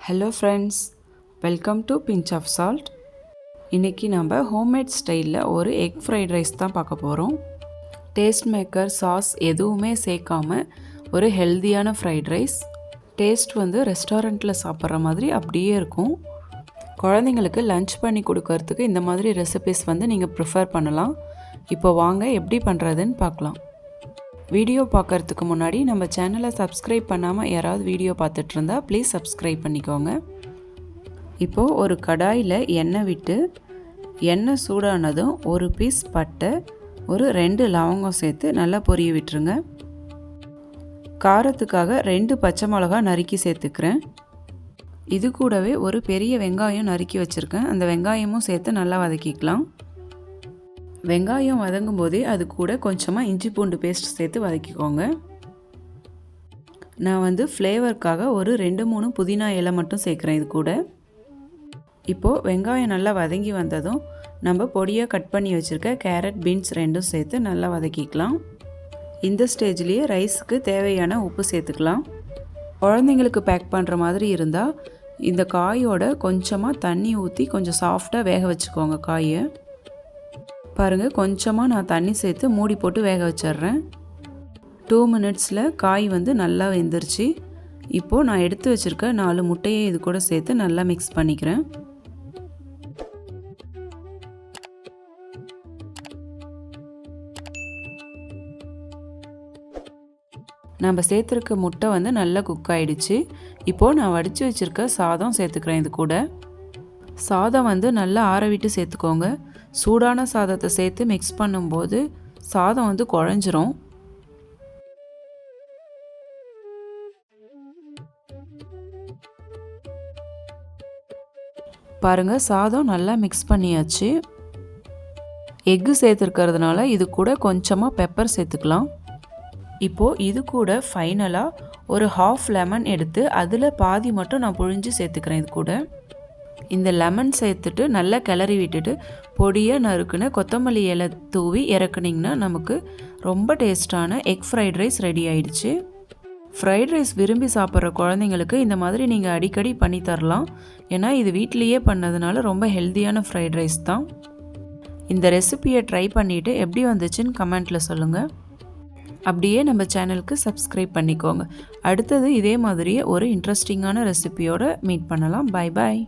Hello friends, welcome to pinch of salt. இன்றைக்கி நம்ம homemade ஸ்டைலில் ஒரு எக் ஃப்ரைட் ரைஸ் தான் பார்க்க போகிறோம். டேஸ்ட் மேக்கர் சாஸ் எதுவுமே சேர்க்காம ஒரு ஹெல்தியான ஃப்ரைட் ரைஸ். டேஸ்ட் ரெஸ்டாரண்ட்டில் சாப்பிட்ற மாதிரி அப்படியே இருக்கும். குழந்தைங்களுக்கு லன்ச் பண்ணி கொடுக்கறதுக்கு இந்த மாதிரி ரெசிபிஸ் நீங்கள் ப்ரிஃபர் பண்ணலாம். இப்போ வாங்க எப்படி பண்ணுறதுன்னு பார்க்கலாம். வீடியோ பார்க்குறதுக்கு முன்னாடி நம்ம சேனலை சப்ஸ்கிரைப் பண்ணாமல் யாராவது வீடியோ பார்த்துட்டு இருந்தால் ப்ளீஸ் சப்ஸ்கிரைப் பண்ணிக்கோங்க. இப்போது ஒரு கடாயில் எண்ணெய் விட்டு எண்ணெய் சூடானதும் ஒரு பீஸ் பட்டை, ஒரு 2 லவங்கம் சேர்த்து நல்லா பொரிய விட்டுருங்க. காரத்துக்காக 2 பச்சை மிளகா நறுக்கி சேர்த்துக்கிறேன். இது கூடவே ஒரு பெரிய வெங்காயம் நறுக்கி வச்சுருக்கேன். அந்த வெங்காயமும் சேர்த்து நல்லா வதக்கிக்கலாம். வெங்காயம் வதங்கும் போதே அது கூட கொஞ்சமாக இஞ்சி பூண்டு பேஸ்ட் சேர்த்து வதக்கிக்கோங்க. நான் ஃப்ளேவருக்காக ஒரு 2-3 புதினா இலை மட்டும் சேர்க்குறேன் இது கூட. இப்போது வெங்காயம் நல்லா வதங்கி வந்ததும் நம்ம பொடியாக கட் பண்ணி வச்சுருக்க கேரட், பீன்ஸ் 2ம் சேர்த்து நல்லா வதக்கிக்கலாம். இந்த ஸ்டேஜ்லேயே ரைஸுக்கு தேவையான உப்பு சேர்த்துக்கலாம். குழந்தைங்களுக்கு பேக் பண்ணுற மாதிரி இருந்தால் இந்த காயோட கொஞ்சமாக தண்ணி ஊற்றி கொஞ்சம் சாஃப்டாக வேக வச்சுக்கோங்க காயை. பாருங்கள், கொஞ்சமாக நான் தண்ணி சேர்த்து மூடி போட்டு வேக வச்சிட்றேன். 2 மினிட்ஸில் காய் நல்லா வெந்துருச்சு. இப்போது நான் எடுத்து வச்சுருக்க 4 முட்டையை இது கூட சேர்த்து நல்லா மிக்ஸ் பண்ணிக்கிறேன். நம்ம சேர்த்துருக்க முட்டை நல்லா குக் ஆகிடுச்சு. இப்போது நான் வடித்து வச்சுருக்க சாதம் சேர்த்துக்கிறேன் இது கூட. சாதம் நல்லா ஆற விட்டு சேர்த்துக்கோங்க. சூடான சாதத்தை சேர்த்து மிக்ஸ் பண்ணும்போது சாதம் குழஞ்சிரும். பாருங்கள், சாதம் நல்லா மிக்ஸ் பண்ணியாச்சு. எக்கு சேர்த்துருக்கிறதுனால இது கூட கொஞ்சமாக பெப்பர் சேர்த்துக்கலாம். இப்போது இது கூட ஃபைனலாக ஒரு 1/2 லெமன் எடுத்து அதில் பாதி மட்டும் நான் புழிஞ்சு சேர்த்துக்கிறேன் இது கூட. இந்த லெமன் சேர்த்துட்டு நல்லா கிளறி விட்டுட்டு பொடியாக நறுக்குன்னு கொத்தமல்லி இலை தூவி இறக்குனிங்கன்னா நமக்கு ரொம்ப டேஸ்டான எக் ஃப்ரைட் ரைஸ் ரெடி ஆயிடுச்சு. ஃப்ரைட் ரைஸ் விரும்பி சாப்பிட்ற குழந்தைங்களுக்கு இந்த மாதிரி நீங்கள் அடிக்கடி பண்ணி தரலாம். ஏன்னா இது வீட்லேயே பண்ணதுனால ரொம்ப ஹெல்த்தியான ஃப்ரைட் ரைஸ் தான். இந்த ரெசிபியை ட்ரை பண்ணிவிட்டு எப்படி வந்துச்சுன்னு கமெண்ட்டில் சொல்லுங்கள். அப்படியே நம்ம சேனலுக்கு சப்ஸ்கிரைப் பண்ணிக்கோங்க. அடுத்தது இதே மாதிரியே ஒரு இன்ட்ரெஸ்டிங்கான ரெசிபியோடு மீட் பண்ணலாம். Bye bye.